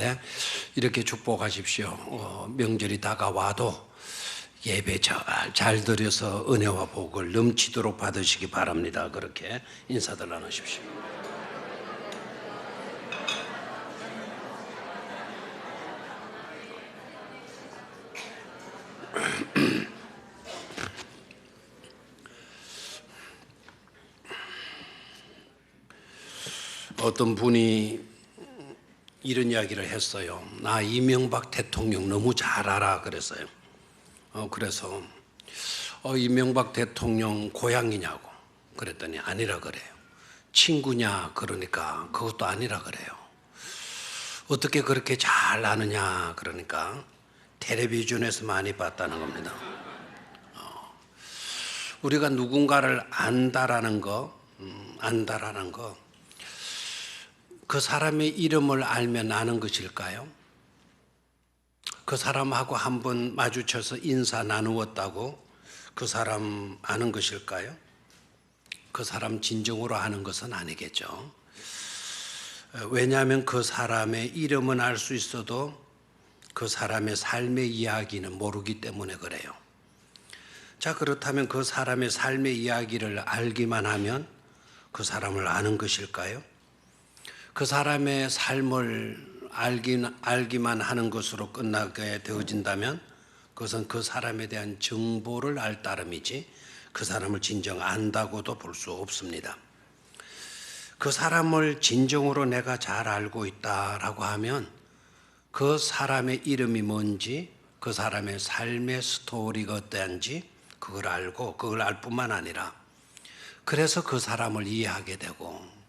가운데 이렇게 축복하십시오. 명절이 다가와도 예배 잘 드려서 은혜와 복을 넘치도록 받으시기 바랍니다. 그렇게 인사들 나누십시오. 어떤 분이 이런 이야기를 했어요. 나 이명박 대통령 너무 잘 알아 그랬어요. 그래서 이명박 대통령 고향이냐고 그랬더니 아니라 그래요. 친구냐 그러니까 그것도 아니라 그래요. 어떻게 그렇게 잘 아느냐 그러니까 텔레비전에서 많이 봤다는 겁니다. 우리가 누군가를 안다라는 거, 그 사람의 이름을 알면 아는 것일까요? 그 사람하고 한번 마주쳐서 인사 나누었다고 그 사람 아는 것일까요? 그 사람 진정으로 아는 것은 아니겠죠. 왜냐하면 그 사람의 이름은 알 수 있어도 그 사람의 삶의 이야기는 모르기 때문에 그래요. 자, 그렇다면 그 사람의 삶의 이야기를 알기만 하면 그 사람을 아는 것일까요? 그 사람의 삶을 알기만 하는 것으로 끝나게 되어진다면 그것은 그 사람에 대한 정보를 알 따름이지 그 사람을 진정 안다고도 볼 수 없습니다. 그 사람을 진정으로 내가 잘 알고 있다라고 하면 그 사람의 이름이 뭔지 그 사람의 삶의 스토리가 어떠한지 그걸 알고 그걸 알 뿐만 아니라 그래서 그 사람을 이해하게 되고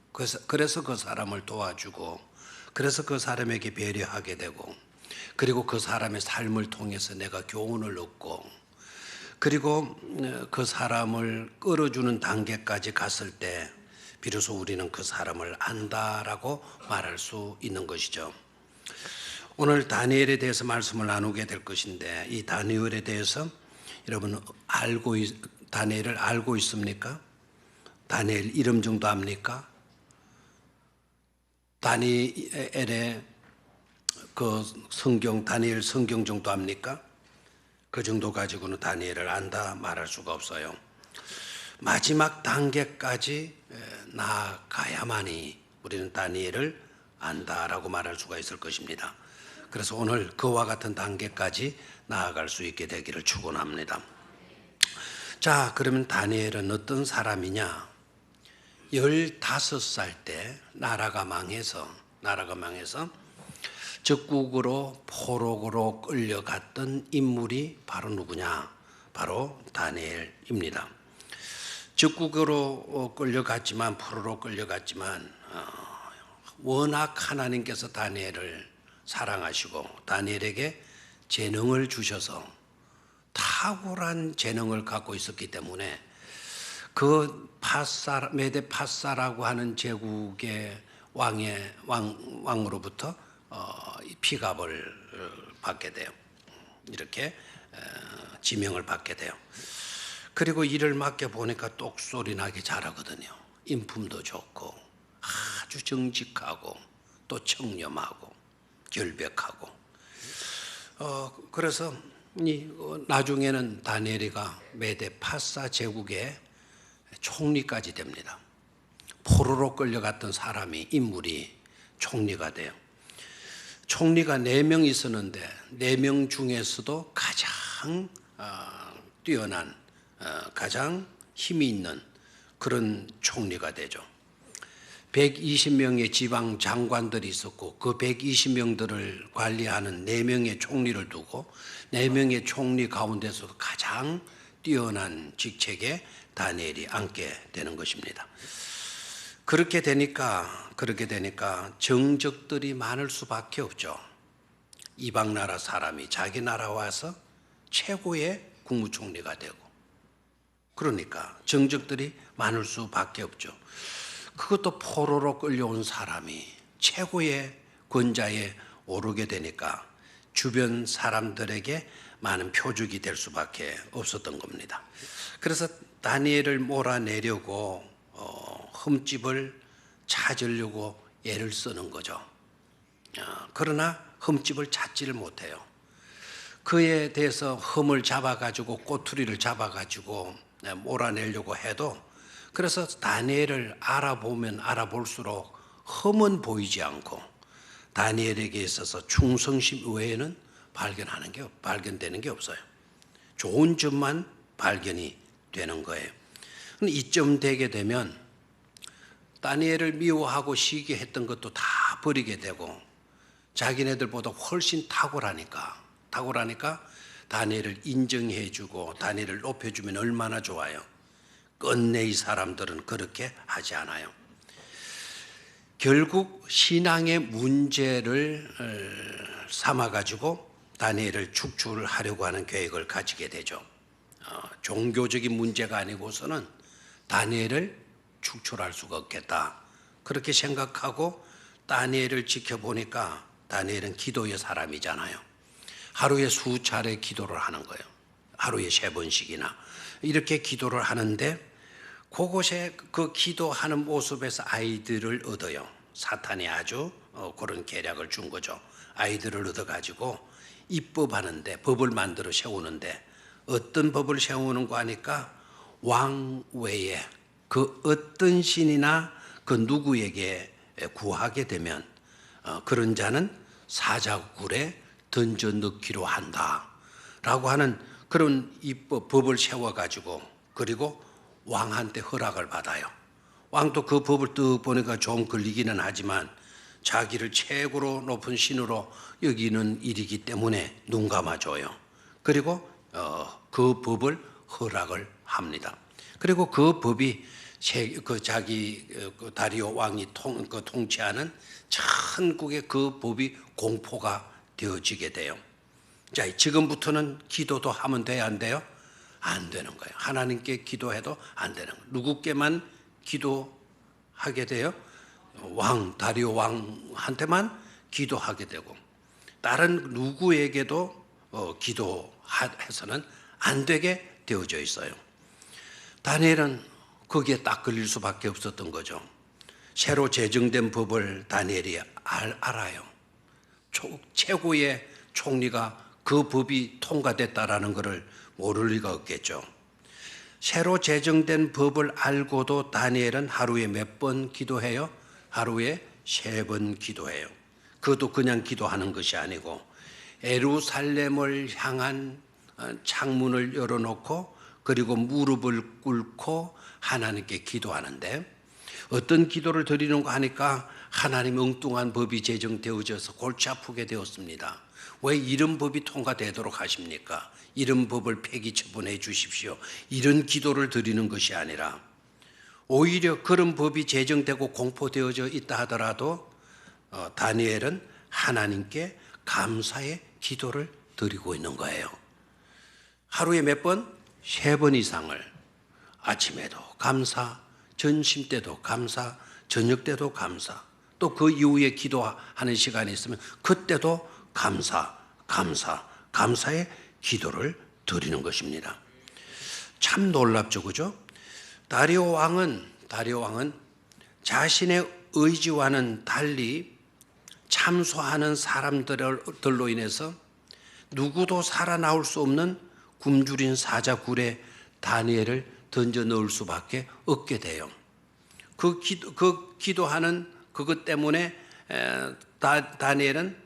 그래서 그 사람을 도와주고 그래서 그 사람에게 배려하게 되고 그리고 그 사람의 삶을 통해서 내가 교훈을 얻고 그리고 그 사람을 끌어주는 단계까지 갔을 때 비로소 우리는 그 사람을 안다라고 말할 수 있는 것이죠. 오늘 다니엘에 대해서 말씀을 나누게 될 것인데 이 다니엘에 대해서 여러분 다니엘을 알고 있습니까? 다니엘 이름 정도 압니까? 다니엘의 그 다니엘 성경 정도 압니까? 그 정도 가지고는 다니엘을 안다 말할 수가 없어요. 마지막 단계까지 나아가야만이 우리는 다니엘을 안다라고 말할 수가 있을 것입니다. 그래서 오늘 그와 같은 단계까지 나아갈 수 있게 되기를 축원합니다. 자, 그러면 다니엘은 어떤 사람이냐? 15살 때 나라가 망해서 적국으로 포로로 끌려갔던 인물이 바로 누구냐? 바로 다니엘입니다. 적국으로 끌려갔지만 포로로 끌려갔지만 워낙 하나님께서 다니엘을 사랑하시고 다니엘에게 재능을 주셔서 탁월한 재능을 갖고 있었기 때문에 그 메데 파사라고 하는 제국의 왕으로부터 피갑을 받게 돼요. 이렇게 지명을 받게 돼요. 그리고 일을 맡겨 보니까 똑소리 나게 잘하거든요. 인품도 좋고 아주 정직하고 또 청렴하고 결백하고 그래서 나중에는 다니엘이가 메데 파사 제국의 총리까지 됩니다. 포로로 끌려갔던 인물이 총리가 돼요. 총리가 4명 있었는데 4명 중에서도 가장 뛰어난 가장 힘이 있는 그런 총리가 되죠. 120명의 지방 장관들이 있었고 그 120명들을 관리하는 4명의 총리를 두고 4명의 총리 가운데서도 가장 뛰어난 직책에 다니엘이 앉게 되는 것입니다. 그렇게 되니까 정적들이 많을 수밖에 없죠. 이방 나라 사람이 자기 나라 와서 최고의 국무총리가 되고 그러니까 정적들이 많을 수밖에 없죠. 그것도 포로로 끌려온 사람이 최고의 권자에 오르게 되니까 주변 사람들에게 많은 표적이 될 수밖에 없었던 겁니다. 그래서 다니엘을 몰아내려고 흠집을 찾으려고 애를 쓰는 거죠. 그러나 흠집을 찾지를 못해요. 그에 대해서 흠을 잡아가지고 꼬투리를 잡아가지고 몰아내려고 해도, 그래서 다니엘을 알아보면 알아볼수록 흠은 보이지 않고 다니엘에게 있어서 충성심 외에는 발견되는 게 없어요. 좋은 점만 발견이 되는 거예요. 이쯤 되게 되면 다니엘을 미워하고 시기했던 것도 다 버리게 되고, 자기네들보다 훨씬 탁월하니까 다니엘을 인정해주고 다니엘을 높여주면 얼마나 좋아요. 끝내 이 사람들은 그렇게 하지 않아요. 결국 신앙의 문제를 삼아가지고 다니엘을 축출하려고 하는 계획을 가지게 되죠. 종교적인 문제가 아니고서는 다니엘을 축출할 수가 없겠다, 그렇게 생각하고 다니엘을 지켜보니까 다니엘은 기도의 사람이잖아요. 하루에 수차례 기도를 하는 거예요. 하루에 3번씩이나 이렇게 기도를 하는데, 그곳에 그 기도하는 모습에서 아이들을 얻어요. 사탄이 아주 그런 계략을 준 거죠. 아이들을 얻어가지고 입법하는데, 법을 만들어 세우는데, 어떤 법을 세우는 거 하니까 왕 외에 그 어떤 신이나 그 누구에게 구하게 되면 그런 자는 사자굴에 던져 넣기로 한다라고 하는 그런 법을 세워가지고, 그리고 왕한테 허락을 받아요. 왕도 그 법을 뜩 보니까 좀 걸리기는 하지만 자기를 최고로 높은 신으로 여기는 일이기 때문에 눈 감아줘요. 그리고 그 법을 허락을 합니다. 그리고 그 법이 자기 다리오 왕이 통치하는 천국의 그 법이 공포가 되어지게 돼요. 자, 지금부터는 기도도 하면 돼야 안 돼요? 안 되는 거예요. 하나님께 기도해도 안 되는 거예요. 누구께만 기도하게 돼요? 다리오 왕한테만 기도하게 되고, 다른 누구에게도 기도해서는 안 되게 되어져 있어요. 다니엘은 거기에 딱 걸릴 수밖에 없었던 거죠. 새로 제정된 법을 다니엘이 알아요. 최고의 총리가 그 법이 통과됐다라는 것을 모를 리가 없겠죠. 새로 제정된 법을 알고도 다니엘은 하루에 몇 번 기도해요? 하루에 3번 기도해요. 그것도 그냥 기도하는 것이 아니고 예루살렘을 향한 창문을 열어놓고, 그리고 무릎을 꿇고 하나님께 기도하는데, 어떤 기도를 드리는가 하니까 하나님 엉뚱한 법이 제정되어져서 골치 아프게 되었습니다. 왜 이런 법이 통과되도록 하십니까? 이런 법을 폐기 처분해 주십시오. 이런 기도를 드리는 것이 아니라, 오히려 그런 법이 제정되고 공포되어져 있다 하더라도 다니엘은 하나님께 감사의 기도를 드리고 있는 거예요. 하루에 몇 번? 3번 이상을. 아침에도 감사, 점심 때도 감사, 저녁 때도 감사, 또 그 이후에 기도하는 시간이 있으면 그때도 감사의 기도를 드리는 것입니다. 참 놀랍죠, 그죠? 다리오 왕은 자신의 의지와는 달리 참소하는 사람들로 인해서 누구도 살아나올 수 없는 굶주린 사자굴에 다니엘을 던져 넣을 수밖에 없게 돼요. 그 기도하는 그것 때문에 다니엘은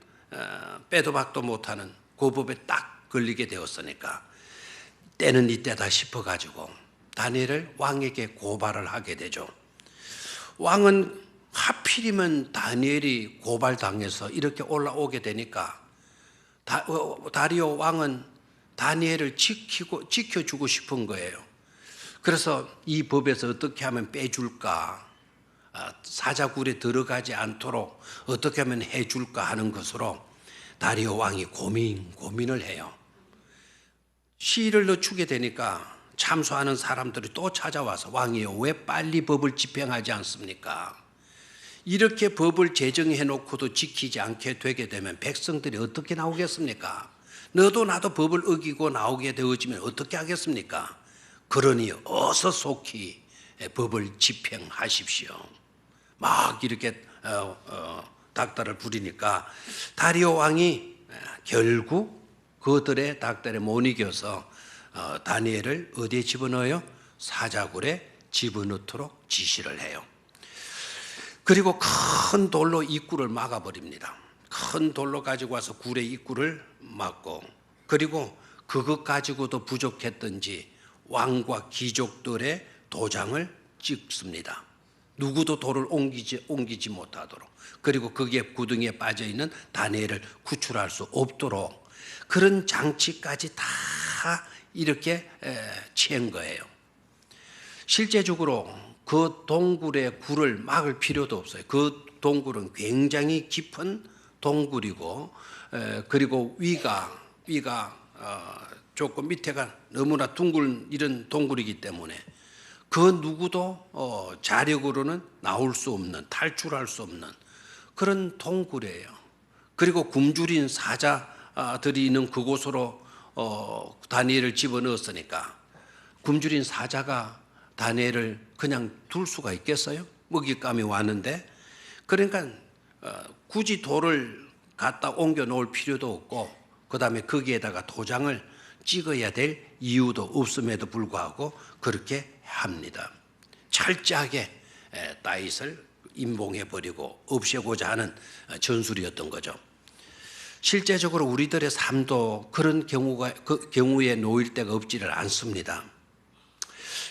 빼도 박도 못하는 그 법에 딱 걸리게 되었으니까 때는 이때다 싶어가지고 다니엘을 왕에게 고발을 하게 되죠. 왕은 하필이면 다니엘이 고발당해서 이렇게 올라오게 되니까 다리오 왕은 다니엘을 지켜주고 싶은 거예요. 그래서 이 법에서 어떻게 하면 빼줄까, 사자굴에 들어가지 않도록 어떻게 하면 해줄까 하는 것으로 다리오 왕이 고민을 해요. 시일을 늦추게 되니까 참소하는 사람들이 또 찾아와서, 왕이요, 왜 빨리 법을 집행하지 않습니까? 이렇게 법을 제정해 놓고도 지키지 않게 되게 되면 백성들이 어떻게 나오겠습니까? 너도 나도 법을 어기고 나오게 되어지면 어떻게 하겠습니까? 그러니 어서 속히 법을 집행하십시오. 막 이렇게 닭달을 부리니까 다리오 왕이 결국 그들의 닭달에 못 이겨서 다니엘을 어디에 집어넣어요? 사자굴에 집어넣도록 지시를 해요. 그리고 큰 돌로 입구를 막아버립니다. 큰 돌로 가지고 와서 굴의 입구를 막고, 그리고 그것 가지고도 부족했던지 왕과 귀족들의 도장을 찍습니다. 누구도 돌을 옮기지 못하도록, 그리고 거기에 구덩이에 빠져있는 다니엘을 구출할 수 없도록 그런 장치까지 다 이렇게 취한 거예요. 실제적으로 그 동굴의 굴을 막을 필요도 없어요. 그 동굴은 굉장히 깊은 동굴이고, 그리고 위가 조금 밑에가 너무나 둥글 이런 동굴이기 때문에 그 누구도 자력으로는 나올 수 없는, 탈출할 수 없는 그런 동굴이에요. 그리고 굶주린 사자들이 있는 그곳으로 다니엘을 집어넣었으니까 굶주린 사자가 다니엘을 그냥 둘 수가 있겠어요? 먹잇감이 왔는데. 그러니까 굳이 돌을 갖다 옮겨 놓을 필요도 없고, 그 다음에 거기에다가 도장을 찍어야 될 이유도 없음에도 불구하고 그렇게 합니다. 철저하게 다윗을 임봉해버리고 없애고자 하는 전술이었던 거죠. 실제적으로 우리들의 삶도 그런 그 경우에 놓일 때가 없지를 않습니다.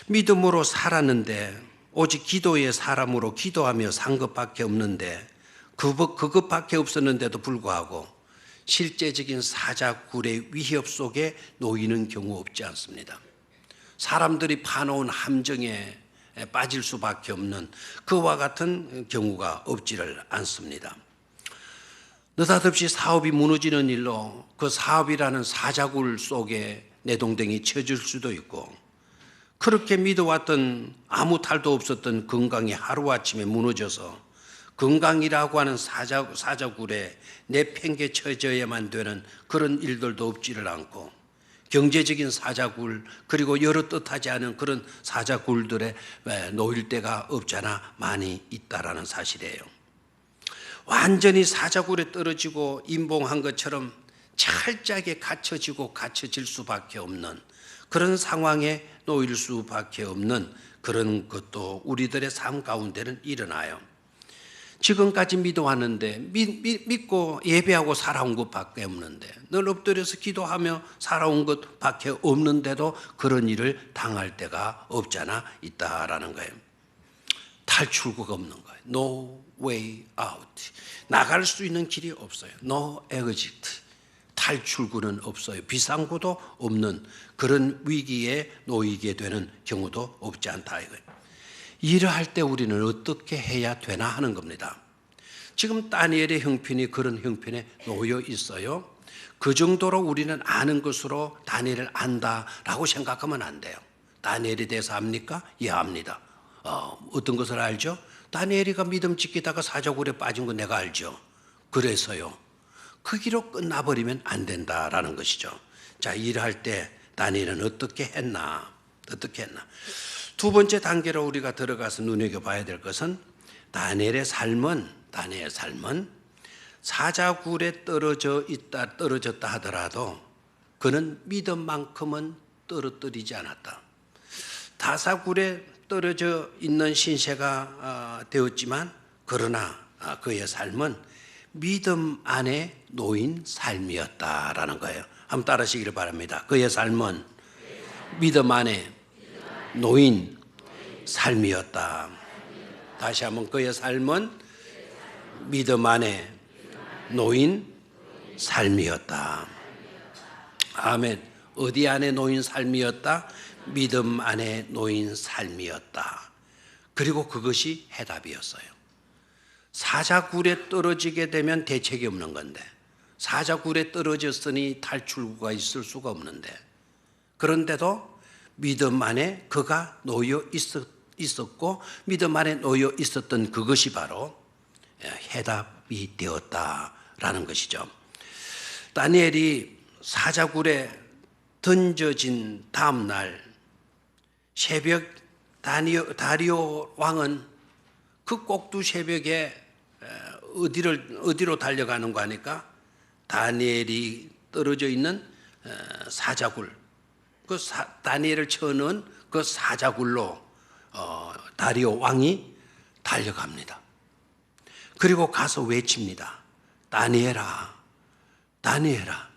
믿음으로 살았는데 오직 기도의 사람으로 기도하며 산 것밖에 없는데, 그것밖에 없었는데도 불구하고 실제적인 사자굴의 위협 속에 놓이는 경우 없지 않습니다. 사람들이 파놓은 함정에 빠질 수밖에 없는 그와 같은 경우가 없지를 않습니다. 느닷없이 사업이 무너지는 일로 그 사업이라는 사자굴 속에 내동댕이 쳐질 수도 있고, 그렇게 믿어왔던 아무 탈도 없었던 건강이 하루아침에 무너져서 건강이라고 하는 사자굴에 내팽개쳐져야만 되는 그런 일들도 없지를 않고, 경제적인 사자굴, 그리고 여러 뜻하지 않은 그런 사자굴들에 놓일 때가 없잖아 많이 있다라는 사실이에요. 완전히 사자굴에 떨어지고 임봉한 것처럼 철저하게 갇혀질 수밖에 없는 그런 상황에 놓일 수밖에 없는 그런 것도 우리들의 삶 가운데는 일어나요. 지금까지 믿어왔는데 믿고 예배하고 살아온 것밖에 없는데, 늘 엎드려서 기도하며 살아온 것밖에 없는데도 그런 일을 당할 때가 없잖아 있다라는 거예요. 탈출구가 없는 거예요. No way out. 나갈 수 있는 길이 없어요. No exit. 탈출구는 없어요. 비상구도 없는 그런 위기에 놓이게 되는 경우도 없지 않다 이거예요. 이러할 때 우리는 어떻게 해야 되나 하는 겁니다. 지금 다니엘의 형편이 그런 형편에 놓여 있어요. 그 정도로 우리는 아는 것으로 다니엘을 안다라고 생각하면 안 돼요. 다니엘에 대해서 압니까? 예, 압니다. 어떤 것을 알죠? 다니엘이가 믿음 지키다가 사자굴에 빠진 거 내가 알죠. 그래서요, 그 길로 끝나버리면 안 된다라는 것이죠. 자, 일할 때 다니엘은 어떻게 했나? 두 번째 단계로 우리가 들어가서 눈여겨봐야 될 것은 다니엘의 삶은 사자굴에 떨어졌다 하더라도 그는 믿음만큼은 떨어뜨리지 않았다. 다사굴에 떨어져 있는 신세가 되었지만, 그러나 그의 삶은 믿음 안에 놓인 삶이었다라는 거예요. 한번 따라하시기를 바랍니다. 그의 삶은 믿음 안에 놓인 삶이었다. 다시 한번, 그의 삶은 믿음 안에 놓인 삶이었다. 아멘. 어디 안에 놓인 삶이었다? 믿음 안에 놓인 삶이었다. 그리고 그것이 해답이었어요. 사자굴에 떨어지게 되면 대책이 없는 건데, 사자굴에 떨어졌으니 탈출구가 있을 수가 없는데, 그런데도 믿음 안에 그가 놓여 있었고, 믿음 안에 놓여 있었던 그것이 바로 해답이 되었다라는 것이죠. 다니엘이 사자굴에 던져진 다음 날 새벽, 다리오 왕은 그 꼭두 새벽에 어디로 달려가는가 하니까 다니엘이 떨어져 있는 사자굴, 다니엘을 쳐넣은 그 사자굴로 다리오 왕이 달려갑니다. 그리고 가서 외칩니다. 다니엘아, 다니엘아,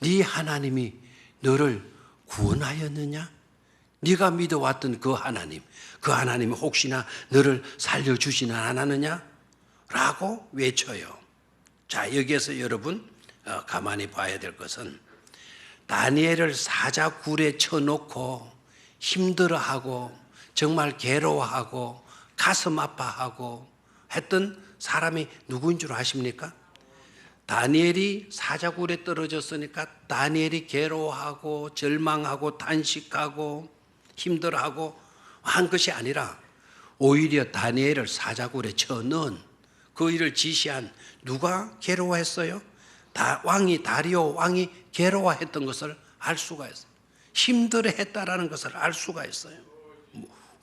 네 하나님이 너를 구원하였느냐? 네가 믿어왔던 그 하나님이 혹시나 너를 살려주지는 않았느냐? 라고 외쳐요. 자, 여기에서 여러분 가만히 봐야 될 것은 다니엘을 사자굴에 쳐놓고 힘들어하고 정말 괴로워하고 가슴 아파하고 했던 사람이 누구인 줄 아십니까? 다니엘이 사자굴에 떨어졌으니까 다니엘이 괴로워하고 절망하고 단식하고 힘들어하고 한 것이 아니라 오히려 다니엘을 사자굴에 쳐넣은 그 일을 지시한 누가 괴로워했어요? 다리오 왕이 괴로워했던 것을 알 수가 있어요. 힘들어했다라는 것을 알 수가 있어요.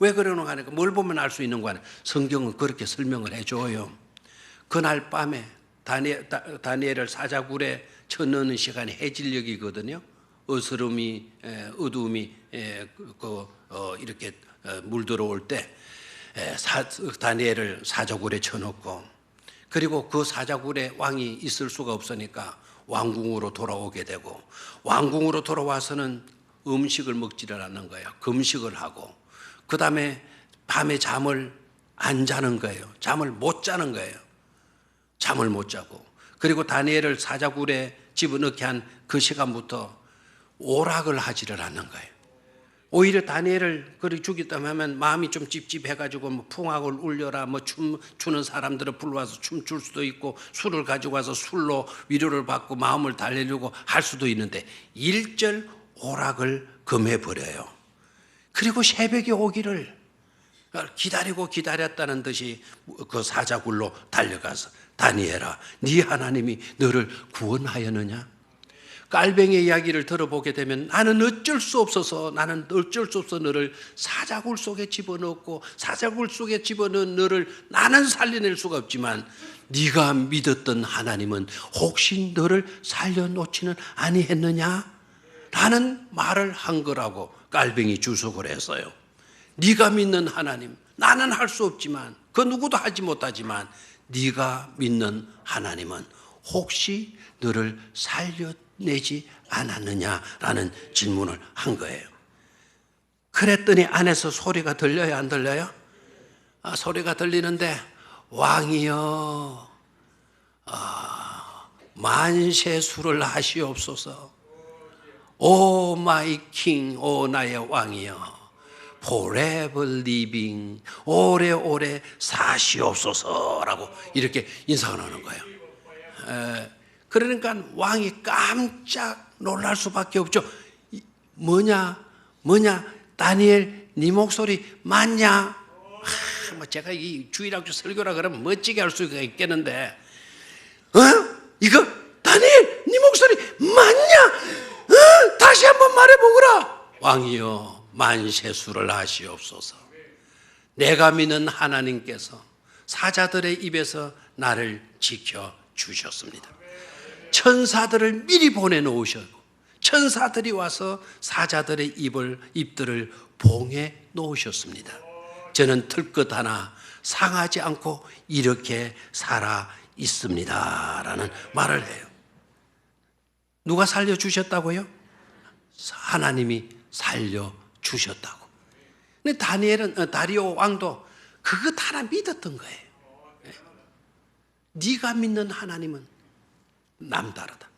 왜 그러는가 하니까 뭘 보면 알 수 있는 거 아니에요. 성경은 그렇게 설명을 해줘요. 그날 밤에 다니엘을 사자굴에 쳐넣는 시간이 해질녘이거든요. 어스름이 어두움이 이렇게 물들어올 때 다니엘을 사자굴에 쳐넣고, 그리고 그 사자굴에 왕이 있을 수가 없으니까 왕궁으로 돌아오게 되고, 왕궁으로 돌아와서는 음식을 먹지를 않는 거예요. 금식을 하고, 그 다음에 밤에 잠을 안 자는 거예요. 잠을 못 자는 거예요. 잠을 못 자고, 그리고 다니엘을 사자굴에 집어넣게 한 그 시간부터 오락을 하지를 않는 거예요. 오히려 다니엘을 그렇게 죽였다면 하면 마음이 좀 찝찝해가지고 뭐 풍악을 울려라, 뭐 춤추는 사람들을 불러와서 춤출 수도 있고, 술을 가지고 와서 술로 위로를 받고 마음을 달래려고 할 수도 있는데 일절 오락을 금해버려요. 그리고 새벽에 오기를 기다리고 기다렸다는 듯이 그 사자굴로 달려가서 다니엘아, 네 하나님이 너를 구원하였느냐? 깔뱅이의 이야기를 들어보게 되면 나는 어쩔 수 없어서 너를 사자굴 속에 집어넣고, 사자굴 속에 집어넣은 너를 나는 살려낼 수가 없지만 네가 믿었던 하나님은 혹시 너를 살려놓지는 아니했느냐? 라는 말을 한 거라고 깔뱅이 주석을 했어요. 네가 믿는 하나님, 나는 할 수 없지만, 그 누구도 하지 못하지만 네가 믿는 하나님은 혹시 너를 살려내지 않았느냐라는 질문을 한 거예요. 그랬더니 안에서 소리가 들려요, 안 들려요? 소리가 들리는데, 왕이여, 만세수를 하시옵소서. 오 마이 킹, 오 나의 왕이여, forever living, 오래오래 사시옵소서라고 이렇게 인사를 하는 거예요. 그러니까 왕이 깜짝 놀랄 수밖에 없죠. 뭐냐 다니엘, 네 목소리 맞냐? 뭐 제가 이 주일학교 설교라 그러면 멋지게 할 수가 있겠는데, 이거 다니엘 네 목소리 맞냐? 다시 한번 말해보거라. 왕이여, 만세수를 하시옵소서. 내가 믿는 하나님께서 사자들의 입에서 나를 지켜주셨습니다. 천사들을 미리 보내놓으셨고, 천사들이 와서 사자들의 입들을 봉해 놓으셨습니다. 저는 털끝 하나 상하지 않고 이렇게 살아 있습니다 라는 말을 해요. 누가 살려주셨다고요? 하나님이 살려주셨다고. 근데 다리오 왕도 그것 하나 믿었던 거예요. 네가 믿는 하나님은 남다르다,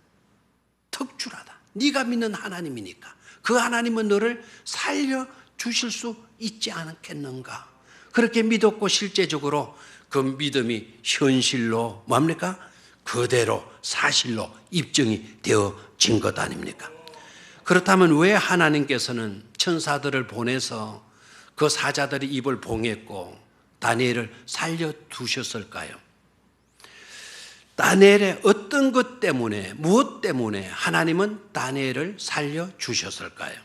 특출하다. 네가 믿는 하나님이니까 그 하나님은 너를 살려주실 수 있지 않겠는가. 그렇게 믿었고, 실제적으로 그 믿음이 현실로 뭡니까? 그대로 사실로 입증이 되어진 것 아닙니까? 그렇다면 왜 하나님께서는 천사들을 보내서 그 사자들의 입을 봉했고 다니엘을 살려두셨을까요? 다니엘의 어떤 것 때문에, 무엇 때문에 하나님은 다니엘을 살려주셨을까요?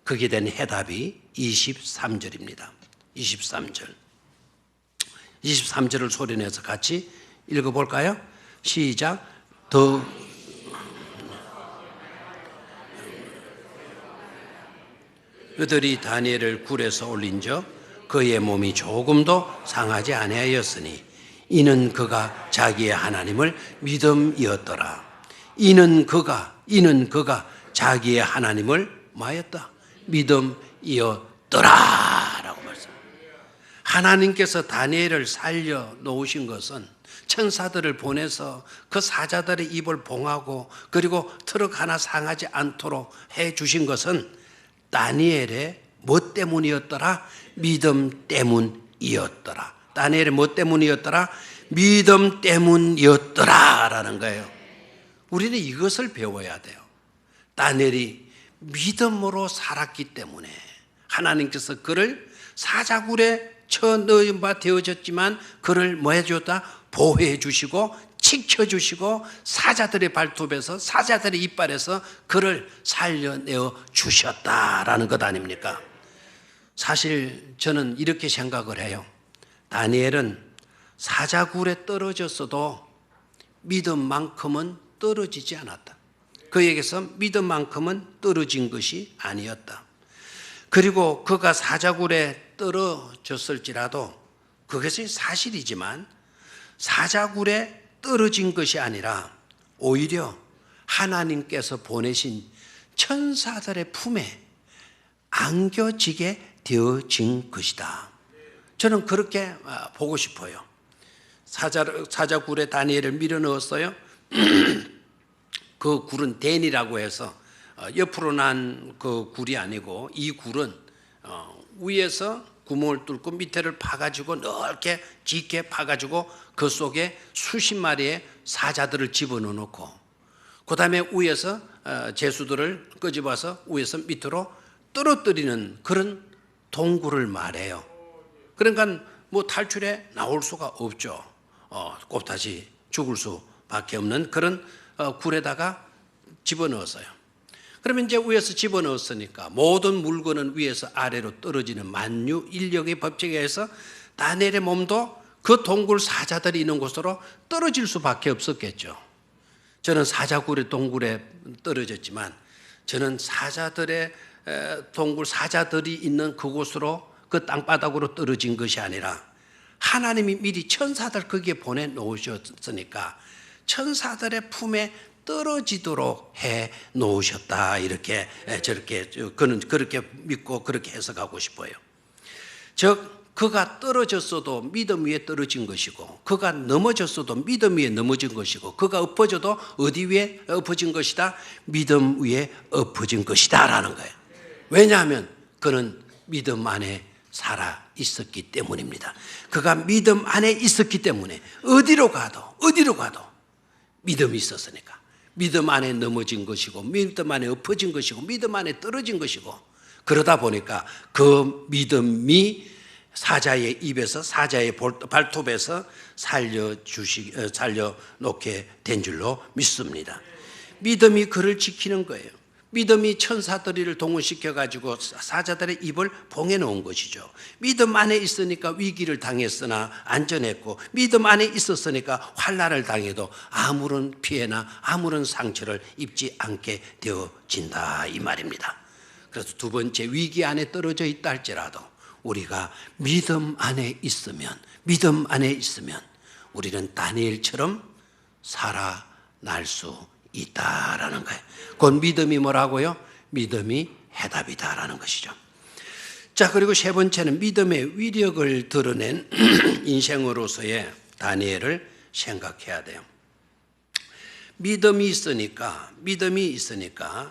거기에 대한 해답이 23절입니다. 23절을 소리내서 같이 읽어볼까요? 시작. 더 그들이 다니엘을 굴에서 올린적 그의 몸이 조금도 상하지 아니하였으니 이는 그가 자기의 하나님을 믿음이었더라. 이는 그가 자기의 하나님을 뭐였다? 믿음이었더라라고 말씀합니다. 하나님께서 다니엘을 살려 놓으신 것은 천사들을 보내서 그 사자들의 입을 봉하고 그리고 트럭 하나 상하지 않도록 해 주신 것은 다니엘의 뭐 때문이었더라? 믿음 때문이었더라. 다니엘의 뭐 때문이었더라? 믿음 때문이었더라라는 거예요. 우리는 이것을 배워야 돼요. 다니엘이 믿음으로 살았기 때문에 하나님께서 그를 사자굴에 쳐넣은 바 되어졌지만 그를 뭐 해줬다? 보호해 주시고 지켜주시고 사자들의 발톱에서 사자들의 이빨에서 그를 살려내어 주셨다라는 것 아닙니까? 사실 저는 이렇게 생각을 해요. 다니엘은 사자굴에 떨어졌어도 믿음만큼은 떨어지지 않았다. 그에게서 믿음만큼은 떨어진 것이 아니었다. 그리고 그가 사자굴에 떨어졌을지라도 그것이 사실이지만 사자굴에 떨어진 것이 아니라 오히려 하나님께서 보내신 천사들의 품에 안겨지게 되어진 것이다. 저는 그렇게 보고 싶어요. 사자굴에 다니엘을 밀어 넣었어요. 그 굴은 댄이라고 해서 옆으로 난 그 굴이 아니고 이 굴은 위에서 구멍을 뚫고 밑에를 파가지고 넓게 짙게 파가지고 그 속에 수십 마리의 사자들을 집어넣어 놓고 그 다음에 위에서 제수들을 끄집어서 위에서 밑으로 떨어뜨리는 그런 동굴을 말해요. 그러니까 뭐 탈출해 나올 수가 없죠. 꼽다시 죽을 수밖에 없는 그런 굴에다가 집어넣었어요. 그러면 이제 위에서 집어넣었으니까 모든 물건은 위에서 아래로 떨어지는 만유 인력의 법칙에 의해서 다니엘의 몸도 그 동굴 사자들이 있는 곳으로 떨어질 수밖에 없었겠죠. 저는 사자굴의 동굴에 떨어졌지만 저는 사자들의 동굴 사자들이 있는 그곳으로 그 땅바닥으로 떨어진 것이 아니라 하나님이 미리 천사들 거기에 보내놓으셨으니까 천사들의 품에 떨어지도록 해 놓으셨다. 이렇게 저렇게 그는 그렇게 믿고 그렇게 해석하고 싶어요. 즉 그가 떨어졌어도 믿음 위에 떨어진 것이고 그가 넘어졌어도 믿음 위에 넘어진 것이고 그가 엎어져도 어디 위에 엎어진 것이다? 믿음 위에 엎어진 것이다 라는 거예요. 왜냐하면 그는 믿음 안에 살아 있었기 때문입니다. 그가 믿음 안에 있었기 때문에 어디로 가도 믿음이 있었으니까 믿음 안에 넘어진 것이고 믿음 안에 엎어진 것이고 믿음 안에 떨어진 것이고 그러다 보니까 그 믿음이 사자의 입에서 사자의 발톱에서 살려놓게 된 줄로 믿습니다. 믿음이 그를 지키는 거예요. 믿음이 천사들이를 동원시켜가지고 사자들의 입을 봉해 놓은 것이죠. 믿음 안에 있으니까 위기를 당했으나 안전했고 믿음 안에 있었으니까 환난을 당해도 아무런 피해나 아무런 상처를 입지 않게 되어진다 이 말입니다. 그래서 두 번째 위기 안에 떨어져 있다 할지라도 우리가 믿음 안에 있으면 우리는 다니엘처럼 살아날 수 있다라는 거예요. 그 믿음이 뭐라고요? 믿음이 해답이다라는 것이죠. 자, 그리고 세 번째는 믿음의 위력을 드러낸 인생으로서의 다니엘을 생각해야 돼요. 믿음이 있으니까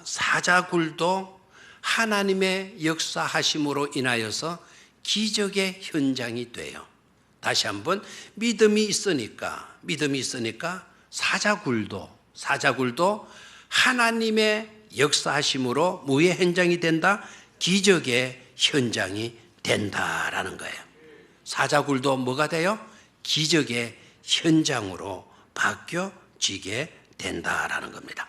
사자굴도 하나님의 역사하심으로 인하여서 기적의 현장이 돼요. 다시 한번 믿음이 있으니까 사자굴도 하나님의 역사하심으로 무의 현장이 된다? 기적의 현장이 된다라는 거예요. 사자굴도 뭐가 돼요? 기적의 현장으로 바뀌어지게 된다라는 겁니다.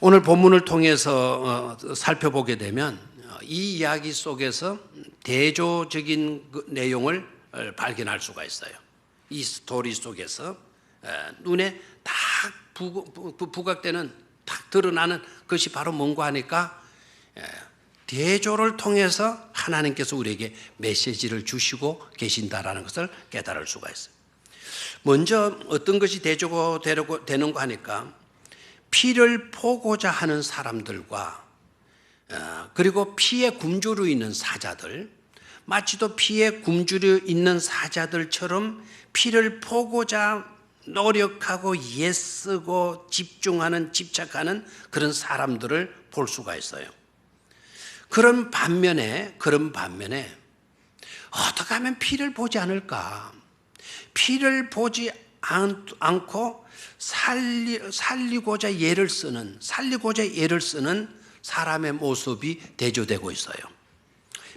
오늘 본문을 통해서 살펴보게 되면 이 이야기 속에서 대조적인 내용을 발견할 수가 있어요. 이 스토리 속에서 눈에 딱 부각되는, 딱 드러나는 것이 바로 뭔가 하니까 대조를 통해서 하나님께서 우리에게 메시지를 주시고 계신다라는 것을 깨달을 수가 있어요. 먼저 어떤 것이 대조가 되는가 하니까 피를 보고자 하는 사람들과 그리고 피에 굶주려 있는 사자들, 마치도 피에 굶주려 있는 사자들처럼 피를 보고자 노력하고 애쓰고 집착하는 그런 사람들을 볼 수가 있어요. 그런 반면에 어떻게 하면 피를 보지 않을까? 피를 보지 않고 살리고자 애를 쓰는 사람의 모습이 대조되고 있어요.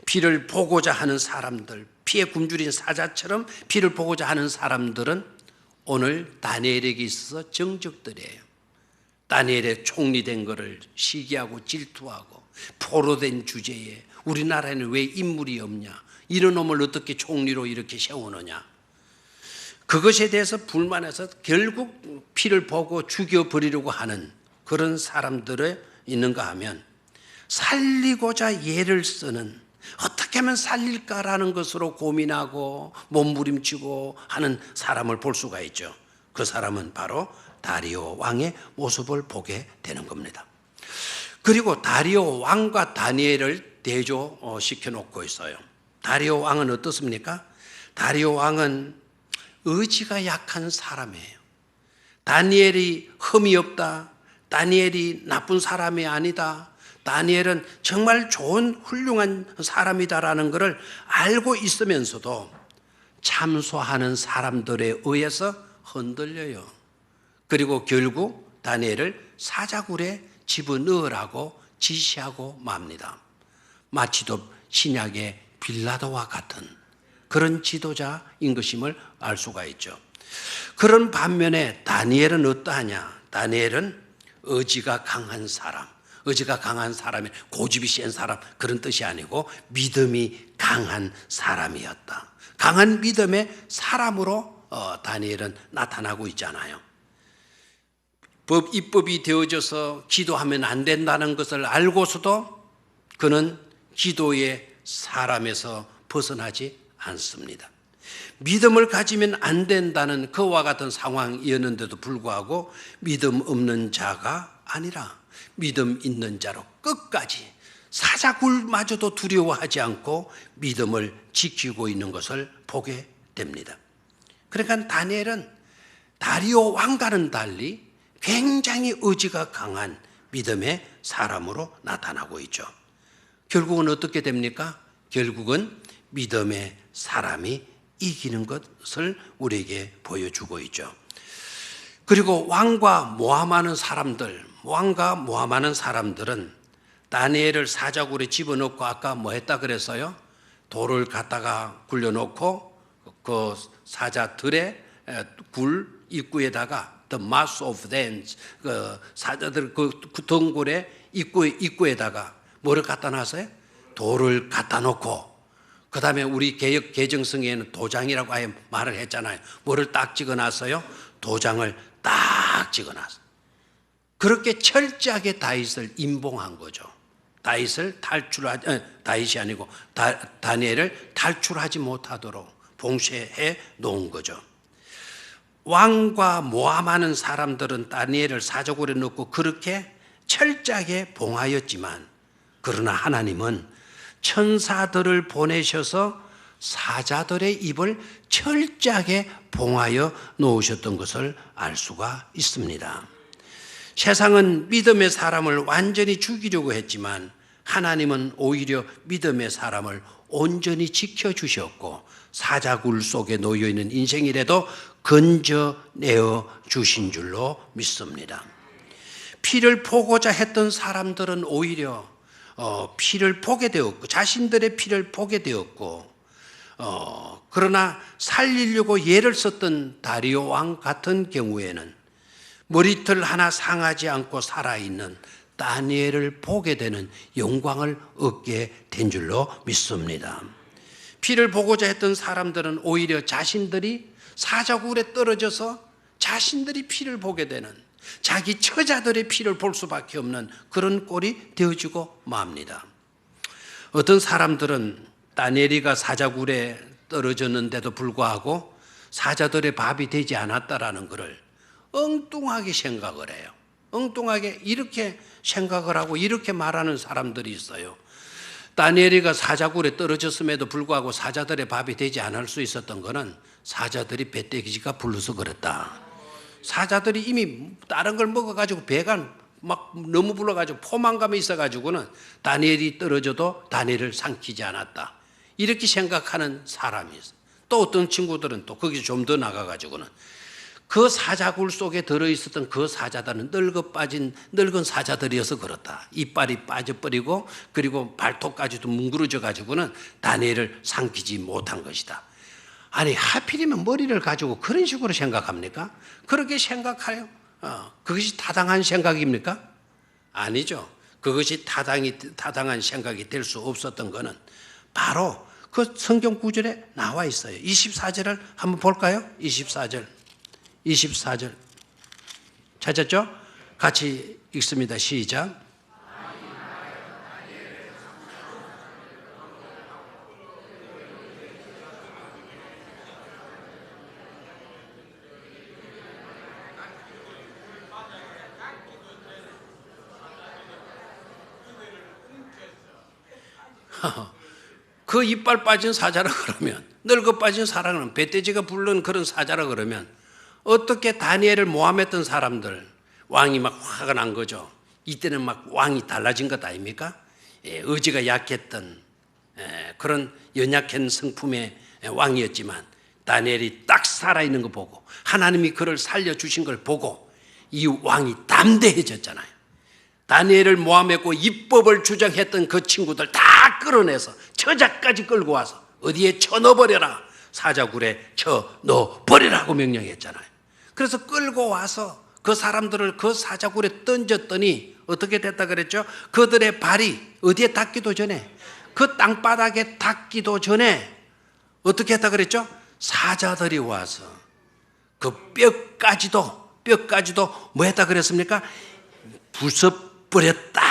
피를 보고자 하는 사람들, 피에 굶주린 사자처럼 피를 보고자 하는 사람들은 오늘 다니엘에게 있어서 정적들이에요. 다니엘의 총리된 것을 시기하고 질투하고 포로된 주제에 우리나라에는 왜 인물이 없냐, 이런 놈을 어떻게 총리로 이렇게 세우느냐, 그것에 대해서 불만해서 결국 피를 보고 죽여버리려고 하는 그런 사람들이 있는가 하면 살리고자 애를 쓰는, 어떻게 하면 살릴까라는 것으로 고민하고 몸부림치고 하는 사람을 볼 수가 있죠. 그 사람은 바로 다리오 왕의 모습을 보게 되는 겁니다. 그리고 다리오 왕과 다니엘을 대조시켜 놓고 있어요. 다리오 왕은 어떻습니까? 다리오 왕은 의지가 약한 사람이에요. 다니엘이 흠이 없다, 다니엘이 나쁜 사람이 아니다, 다니엘은 정말 좋은 훌륭한 사람이다라는 것을 알고 있으면서도 참소하는 사람들에 의해서 흔들려요. 그리고 결국 다니엘을 사자굴에 집어넣으라고 지시하고 맙니다. 마치도 신약의 빌라도와 같은 그런 지도자인 것임을 알 수가 있죠. 그런 반면에 다니엘은 어떠하냐? 다니엘은 의지가 강한 사람, 의지가 강한 사람이 고집이 센 사람, 그런 뜻이 아니고 믿음이 강한 사람이었다. 강한 믿음의 사람으로 다니엘은 나타나고 있잖아요. 입법이 되어져서 기도하면 안 된다는 것을 알고서도 그는 기도의 사람에서 벗어나지 않습니다. 믿음을 가지면 안 된다는 그와 같은 상황이었는데도 불구하고 믿음 없는 자가 아니라 믿음 있는 자로 끝까지 사자굴마저도 두려워하지 않고 믿음을 지키고 있는 것을 보게 됩니다. 그러니까 다니엘은 다리오 왕과는 달리 굉장히 의지가 강한 믿음의 사람으로 나타나고 있죠. 결국은 어떻게 됩니까? 결국은 믿음의 사람이 이기는 것을 우리에게 보여주고 있죠. 그리고 왕과 모함하는 사람들은 다니엘을 사자굴에 집어넣고 아까 뭐 했다 그랬어요? 돌을 갖다가 굴려놓고 그 사자들의 굴 입구에다가 the mouth of dens, 그 사자들 그 동굴의 입구에다가 뭐를 갖다 놨어요? 돌을 갖다 놓고, 그 다음에 우리 개역 개정성에는 도장이라고 아예 말을 했잖아요. 뭐를 딱 찍어놨어요? 도장을 딱 찍어놨어요. 그렇게 철저하게 다윗을 임봉한 거죠. 다윗이 아니고 다니엘을 탈출하지 못하도록 봉쇄해 놓은 거죠. 왕과 모함하는 사람들은 다니엘을 사자굴에 넣고 그렇게 철저하게 봉하였지만, 그러나 하나님은 천사들을 보내셔서 사자들의 입을 철저하게 봉하여 놓으셨던 것을 알 수가 있습니다. 세상은 믿음의 사람을 완전히 죽이려고 했지만 하나님은 오히려 믿음의 사람을 온전히 지켜주셨고 사자굴 속에 놓여있는 인생이라도 건져내어 주신 줄로 믿습니다. 피를 보고자 했던 사람들은 오히려 피를 보게 되었고, 자신들의 피를 보게 되었고, 그러나 살리려고 애를 썼던 다리오 왕 같은 경우에는 머리털 하나 상하지 않고 살아있는 다니엘을 보게 되는 영광을 얻게 된 줄로 믿습니다. 피를 보고자 했던 사람들은 오히려 자신들이 사자굴에 떨어져서 자신들이 피를 보게 되는, 자기 처자들의 피를 볼 수밖에 없는 그런 꼴이 되어지고 맙니다. 어떤 사람들은 다니엘이가 사자굴에 떨어졌는데도 불구하고 사자들의 밥이 되지 않았다라는 것을 엉뚱하게 생각을 해요. 엉뚱하게 이렇게 생각을 하고 이렇게 말하는 사람들이 있어요. 다니엘이가 사자굴에 떨어졌음에도 불구하고 사자들의 밥이 되지 않을 수 있었던 것은 사자들이 배때기가 불러서 그랬다. 사자들이 이미 다른 걸 먹어가지고 배가 막 너무 불러가지고 포만감이 있어가지고는 다니엘이 떨어져도 다니엘을 삼키지 않았다. 이렇게 생각하는 사람이 있어요. 또 어떤 친구들은 또 거기서 좀 더 나가가지고는 그 사자굴 속에 들어있었던 그 사자들은 늙은 사자들이어서 그렇다. 이빨이 빠져버리고 그리고 발톱까지도 뭉그러져 가지고는 다니엘을 삼키지 못한 것이다. 아니 하필이면 머리를 가지고 그런 식으로 생각합니까? 그렇게 생각해요? 그것이 타당한 생각입니까? 아니죠. 그것이 타당한 생각이 될 수 없었던 것은 바로 그 성경 구절에 나와 있어요. 24절을 한번 볼까요? 24절 찾았죠? 같이 읽습니다. 시작. 그 이빨 빠진 사자라 그러면, 늙어 빠진 사자는 배돼지가 부른 그런 사자라 그러면 어떻게 다니엘을 모함했던 사람들, 왕이 막 화가 난 거죠. 이때는 막 왕이 달라진 것 아닙니까? 의지가 약했던 그런 연약한 성품의 왕이었지만 다니엘이 딱 살아있는 거 보고 하나님이 그를 살려주신 걸 보고 이 왕이 담대해졌잖아요. 다니엘을 모함했고 입법을 주장했던 그 친구들 다 끌어내서 처자까지 끌고 와서 어디에 쳐넣어버려라, 사자굴에 쳐넣어버리라고 명령했잖아요. 그래서 끌고 와서 그 사람들을 그 사자굴에 던졌더니 어떻게 됐다 그랬죠? 그들의 발이 어디에 닿기도 전에, 그 땅바닥에 닿기도 전에 어떻게 했다 그랬죠? 사자들이 와서 그 뼈까지도 뭐 했다 그랬습니까? 부숴버렸다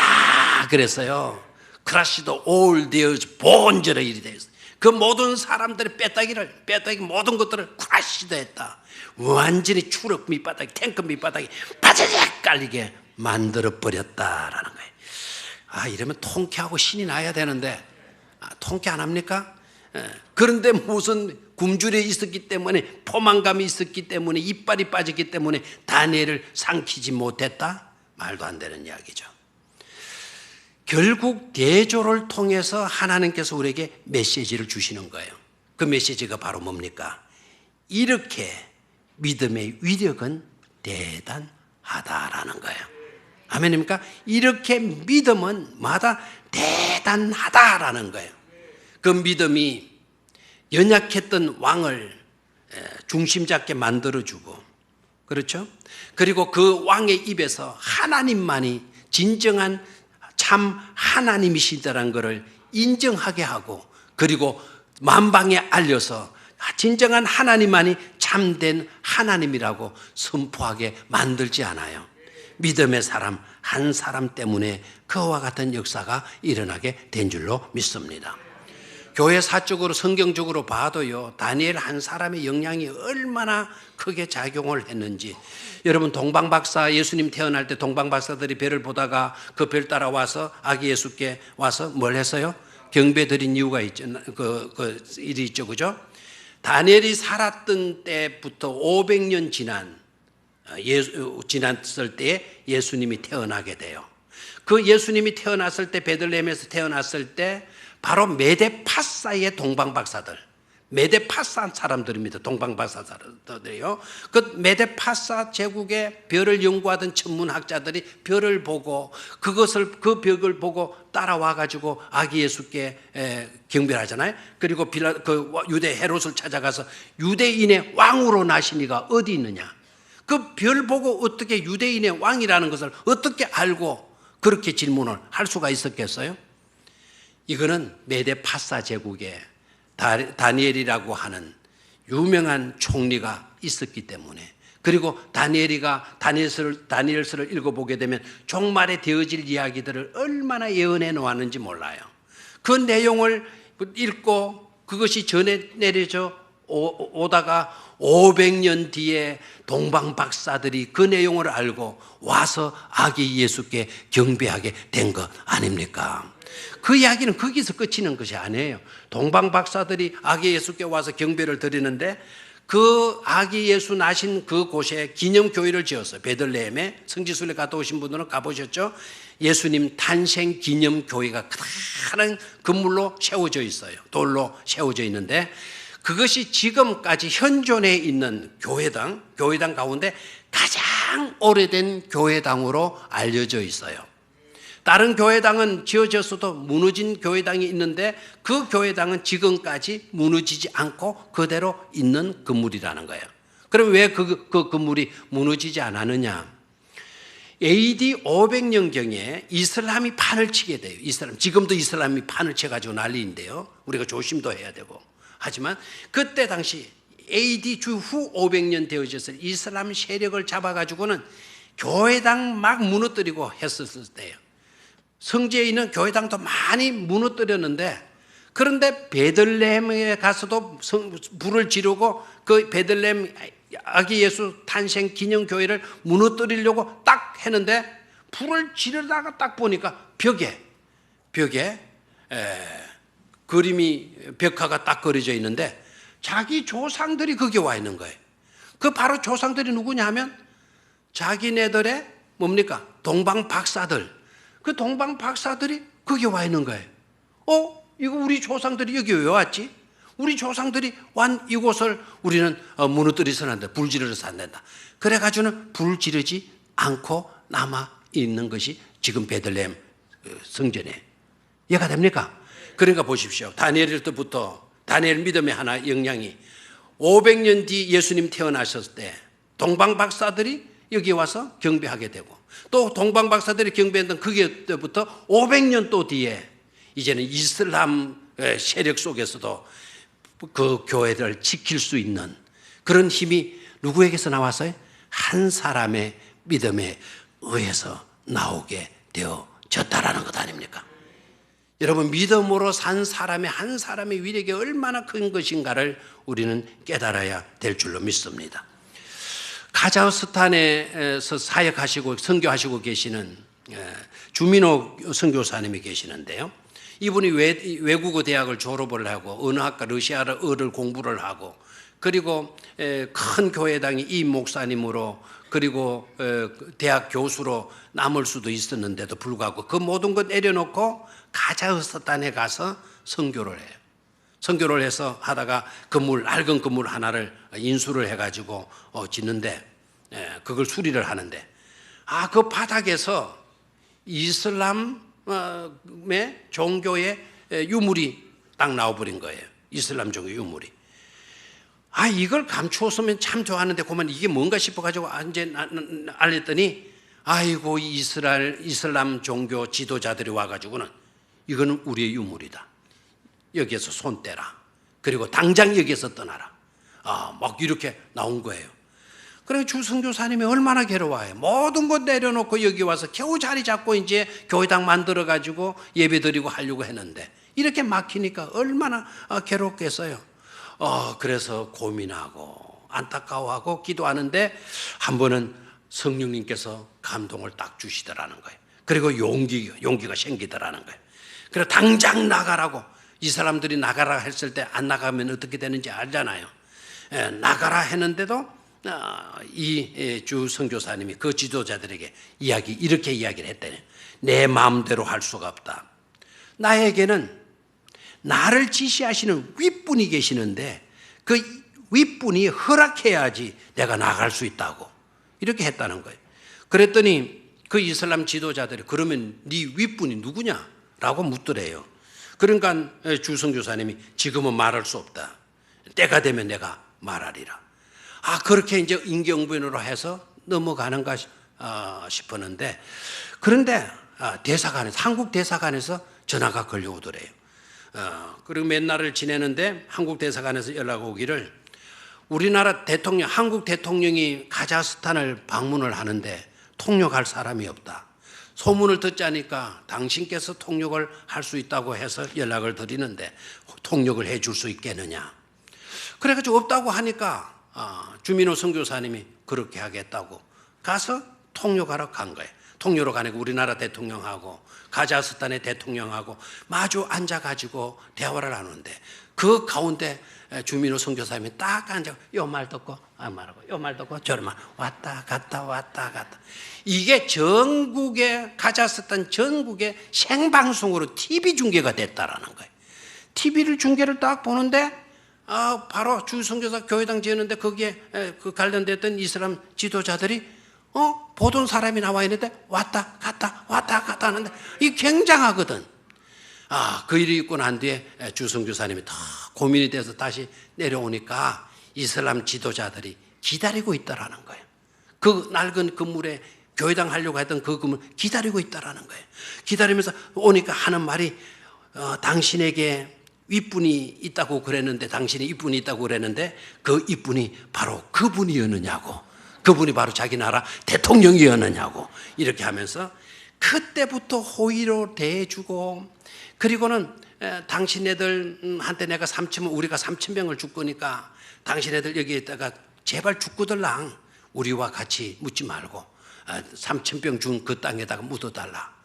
그랬어요. 크라시도 올 되어서 본절의 일이 되었어요. 그 모든 사람들의 뼈다귀 모든 것들을 크라시도 했다. 완전히 추력 밑바닥, 탱크 밑바닥이 바자작 깔리게 만들어버렸다라는 거예요. 이러면 통쾌하고 신이 나야 되는데 통쾌 안 합니까? 그런데 무슨 굶주려 있었기 때문에, 포만감이 있었기 때문에, 이빨이 빠졌기 때문에 다니엘을 삼키지 못했다? 말도 안 되는 이야기죠. 결국 대조를 통해서 하나님께서 우리에게 메시지를 주시는 거예요. 그 메시지가 바로 뭡니까? 이렇게 믿음의 위력은 대단하다라는 거예요. 아멘입니까? 이렇게 믿음은 마다 대단하다라는 거예요. 그 믿음이 연약했던 왕을 중심 잡게 만들어주고, 그렇죠? 그리고 그 왕의 입에서 하나님만이 진정한 참 하나님이시다라는 것을 인정하게 하고, 그리고 만방에 알려서 진정한 하나님만이 참된 하나님이라고 선포하게 만들지 않아요. 믿음의 사람 한 사람 때문에 그와 같은 역사가 일어나게 된 줄로 믿습니다. 교회 사적으로 성경적으로 봐도요, 다니엘 한 사람의 영향이 얼마나 크게 작용을 했는지. 여러분, 동방박사, 예수님 태어날 때 동방박사들이 별을 보다가 그 별 따라와서 아기 예수께 와서 뭘 했어요? 경배 드린 이유가 있죠. 그 일이 있죠. 그죠? 다니엘이 살았던 때부터 500년 지났을 때에 예수님이 태어나게 돼요. 그 예수님이 태어났을 때, 베들레헴에서 태어났을 때 바로 메데파사의 동방박사들, 메데파사 사람들입니다. 동방박사 사람들이요. 그 메데파사 제국의 별을 연구하던 천문학자들이 별을 보고 그 벽을 보고 따라와 가지고 아기 예수께 경배를 하잖아요. 그리고 그 유대 헤롯을 찾아가서 유대인의 왕으로 나시니가 어디 있느냐? 그 별 보고 어떻게 유대인의 왕이라는 것을 어떻게 알고 그렇게 질문을 할 수가 있었겠어요? 이거는 메데파사 제국에 다니엘이라고 하는 유명한 총리가 있었기 때문에 그리고 다니엘서를 읽어보게 되면 종말에 되어질 이야기들을 얼마나 예언해 놓았는지 몰라요. 그 내용을 읽고 그것이 전해 내려져 오다가 500년 뒤에 동방 박사들이 그 내용을 알고 와서 아기 예수께 경배하게 된 것 아닙니까? 그 이야기는 거기서 끝이는 것이 아니에요. 동방 박사들이 아기 예수께 와서 경배를 드리는데 그 아기 예수 나신 그 곳에 기념교회를 지었어요. 베들레헴에 성지순례 갔다 오신 분들은 가보셨죠? 예수님 탄생 기념교회가 크다란 건물로 세워져 있어요. 돌로 세워져 있는데 그것이 지금까지 현존해 있는 교회당 가운데 가장 오래된 교회당으로 알려져 있어요. 다른 교회당은 지어졌어도 무너진 교회당이 있는데 그 교회당은 지금까지 무너지지 않고 그대로 있는 건물이라는 거예요. 그럼 왜 그 건물이 무너지지 않았느냐? AD 500년경에 이슬람이 판을 치게 돼요. 지금도 이슬람이 판을 쳐가지고 난리인데요. 우리가 조심도 해야 되고. 하지만 그때 당시 AD 주후 500년 되어졌을 이슬람 세력을 잡아가지고는 교회당 막 무너뜨리고 했었을 때예요. 성지에 있는 교회당도 많이 무너뜨렸는데 그런데 베들레헴에 가서도 불을 지르고 그 베들레헴 아기 예수 탄생 기념교회를 무너뜨리려고 딱 했는데 불을 지르다가 딱 보니까 벽에 그림이 벽화가 딱 그려져 있는데 자기 조상들이 거기 와 있는 거예요. 그 바로 조상들이 누구냐 하면 자기네들의 뭡니까? 동방 박사들. 그 동방 박사들이 거기 와 있는 거예요. 이거 우리 조상들이 여기 왜 왔지? 우리 조상들이 완 이곳을 우리는 무너뜨려서는 안 된다. 불 지르러서 안 된다. 그래가지고는 불 지르지 않고 남아 있는 것이 지금 베들레헴 성전에 이해가 됩니까? 그러니까 보십시오. 다니엘 때부터 다니엘 믿음의 하나 영향이 500년 뒤 예수님 태어나셨을 때 동방 박사들이 여기 와서 경배하게 되고 또 동방 박사들이 경배했던 그게 때부터 500년 또 뒤에 이제는 이슬람 세력 속에서도 그 교회를 지킬 수 있는 그런 힘이 누구에게서 나왔어요? 한 사람의 믿음에 의해서 나오게 되어졌다라는 것 아닙니까? 여러분 믿음으로 산 사람의 한 사람의 위력이 얼마나 큰 것인가를 우리는 깨달아야 될 줄로 믿습니다. 카자흐스탄에서 사역하시고 선교하시고 계시는 주민호 선교사님이 계시는데요. 이분이 외국어 대학을 졸업을 하고 언어학과 러시아어를 공부를 하고 그리고 큰 교회당이 이 목사님으로 그리고 대학 교수로 남을 수도 있었는데도 불구하고 그 모든 것 내려놓고 카자흐스탄에 가서 선교를 해요. 선교를 해서 하다가 낡은 건물 하나를 인수를 해가지고 짓는데 그걸 수리를 하는데 그 바닥에서 이슬람의 종교의 유물이 딱 나와버린 거예요. 이슬람 종교 유물이. 이걸 감추었으면 참 좋았는데 그만 이게 뭔가 싶어가지고 이제 알렸더니 아이고 이슬람 종교 지도자들이 와가지고는 이거는 우리의 유물이다. 여기에서 손 떼라. 그리고 당장 여기에서 떠나라. 막 이렇게 나온 거예요. 그래 주선교사님이 얼마나 괴로워해요. 모든 것 내려놓고 여기 와서 겨우 자리 잡고 이제 교회당 만들어가지고 예배 드리고 하려고 했는데 이렇게 막히니까 얼마나 괴롭겠어요. 그래서 고민하고 안타까워하고 기도하는데 한 번은 성령님께서 감동을 딱 주시더라는 거예요. 그리고 용기가 생기더라는 거예요. 그래서 당장 나가라고 이 사람들이 나가라 했을 때 안 나가면 어떻게 되는지 알잖아요. 나가라 했는데도 이 주 선교사님이 그 지도자들에게 이렇게 이야기를 했대요. 내 마음대로 할 수가 없다. 나에게는 나를 지시하시는 윗분이 계시는데 그 윗분이 허락해야지 내가 나갈 수 있다고 이렇게 했다는 거예요. 그랬더니 그 이슬람 지도자들이 그러면 네 윗분이 누구냐? 라고 묻더래요. 그러니까 주 선교사님이 지금은 말할 수 없다. 때가 되면 내가 말하리라. 그렇게 이제 임기응변으로 해서 넘어가는가 싶었는데 그런데 한국 대사관에서 전화가 걸려오더래요. 그리고 몇 날을 지내는데 한국 대사관에서 연락 오기를 우리나라 대통령, 한국 대통령이 카자흐스탄을 방문을 하는데 통역할 사람이 없다. 소문을 듣자니까 당신께서 통역을 할 수 있다고 해서 연락을 드리는데 통역을 해줄 수 있겠느냐. 그래가지고 없다고 하니까 주민호 선교사님이 그렇게 하겠다고 가서 통역하러 간 거예요. 통역으로 가니까 우리나라 대통령하고 카자흐스탄의 대통령하고 마주 앉아가지고 대화를 하는데 그 가운데 주민호 선교사님이 딱 앉아 요 말 듣고 아 말하고 요 말 듣고 저런 말 왔다 갔다 왔다 갔다. 이게 전국에 카자흐스탄 전국에 생방송으로 TV 중계가 됐다라는 거예요. TV를 중계를 딱 보는데 바로 주 선교사 교회당 지었는데 거기에 그 관련됐던 이슬람 지도자들이 보던 사람이 나와 있는데 왔다 갔다 왔다 갔다 하는데 이게 굉장하거든. 그 일이 있고 난 뒤에 주 선교사님이 다 고민이 돼서 다시 내려오니까 이슬람 지도자들이 기다리고 있다라는 거예요. 그 낡은 건물에 교회당 하려고 했던 그 건물 기다리고 있다라는 거예요. 기다리면서 오니까 하는 말이 당신에게 윗분이 있다고 그랬는데 당신이 윗분이 있다고 그랬는데 그 윗분이 바로 그분이었느냐고, 그분이 바로 자기 나라 대통령이었느냐고 이렇게 하면서 그때부터 호의로 대해주고, 그리고는 당신네들한테 내가 우리가 3,000명을 줄 거니까 당신네들 여기에다가 제발 죽고들랑 우리와 같이 묻지 말고 3,000병 준 그 땅에다가 묻어달라.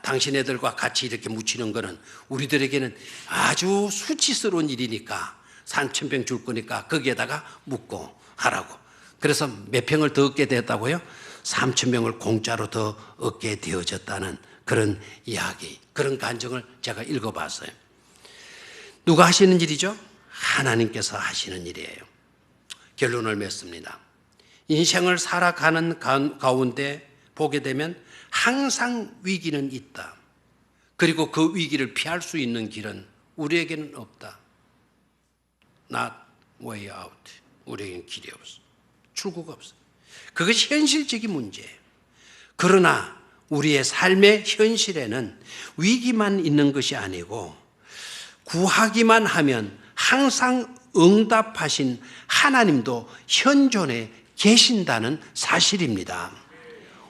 당신네들과 같이 이렇게 묻히는 거는 우리들에게는 아주 수치스러운 일이니까 3,000병 줄 거니까 거기에다가 묻고 하라고. 그래서 몇 평을 더 얻게 됐다고요? 3,000명을 공짜로 더 얻게 되어졌다는 그런 이야기, 그런 간증을 제가 읽어봤어요. 누가 하시는 일이죠? 하나님께서 하시는 일이에요. 결론을 맺습니다. 인생을 살아가는 가운데 보게 되면 항상 위기는 있다. 그리고 그 위기를 피할 수 있는 길은 우리에게는 없다. Not way out. 우리에게는 길이 없어. 출구가 없어. 그것이 현실적인 문제예요. 그러나 우리의 삶의 현실에는 위기만 있는 것이 아니고 구하기만 하면 항상 응답하신 하나님도 현존에 계신다는 사실입니다.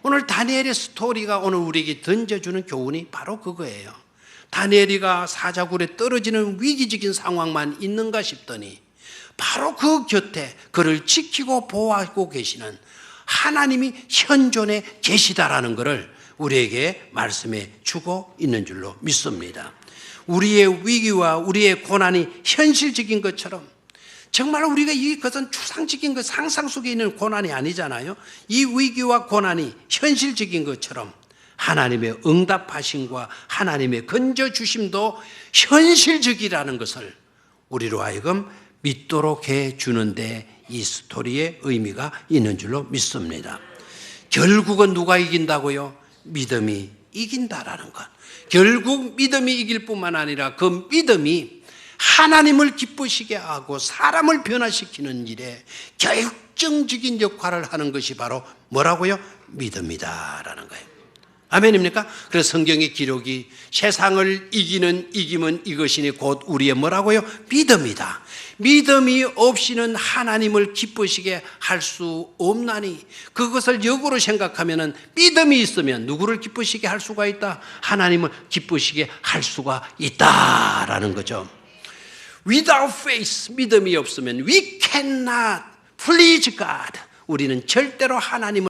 오늘 다니엘의 스토리가 오늘 우리에게 던져주는 교훈이 바로 그거예요. 다니엘이가 사자굴에 떨어지는 위기적인 상황만 있는가 싶더니 바로 그 곁에 그를 지키고 보호하고 계시는 하나님이 현존에 계시다라는 것을 우리에게 말씀해 주고 있는 줄로 믿습니다. 우리의 위기와 우리의 고난이 현실적인 것처럼 정말 우리가 이것은 추상적인 것, 상상 속에 있는 고난이 아니잖아요. 이 위기와 고난이 현실적인 것처럼 하나님의 응답하심과 하나님의 건져주심도 현실적이라는 것을 우리로 하여금 믿도록 해주는데 이 스토리의 의미가 있는 줄로 믿습니다. 결국은 누가 이긴다고요? 믿음이 이긴다라는 것. 결국 믿음이 이길 뿐만 아니라 그 믿음이 하나님을 기쁘시게 하고 사람을 변화시키는 일에 결정적인 역할을 하는 것이 바로 뭐라고요? 믿음이다라는 거예요. 아멘입니까? 그래서 성경의 기록이 세상을 이기는 이김은 이것이니 곧 우리의 뭐라고요? 믿음이다. 믿음이 없이는 하나님을 기쁘시게 할 수 없나니 그것을 역으로 생각하면 믿음이 있으면 누구를 기쁘시게 할 수가 있다? 하나님을 기쁘시게 할 수가 있다라는 거죠. Without faith, 믿음이 없으면 we cannot please God. 우리는 절대로 하나님을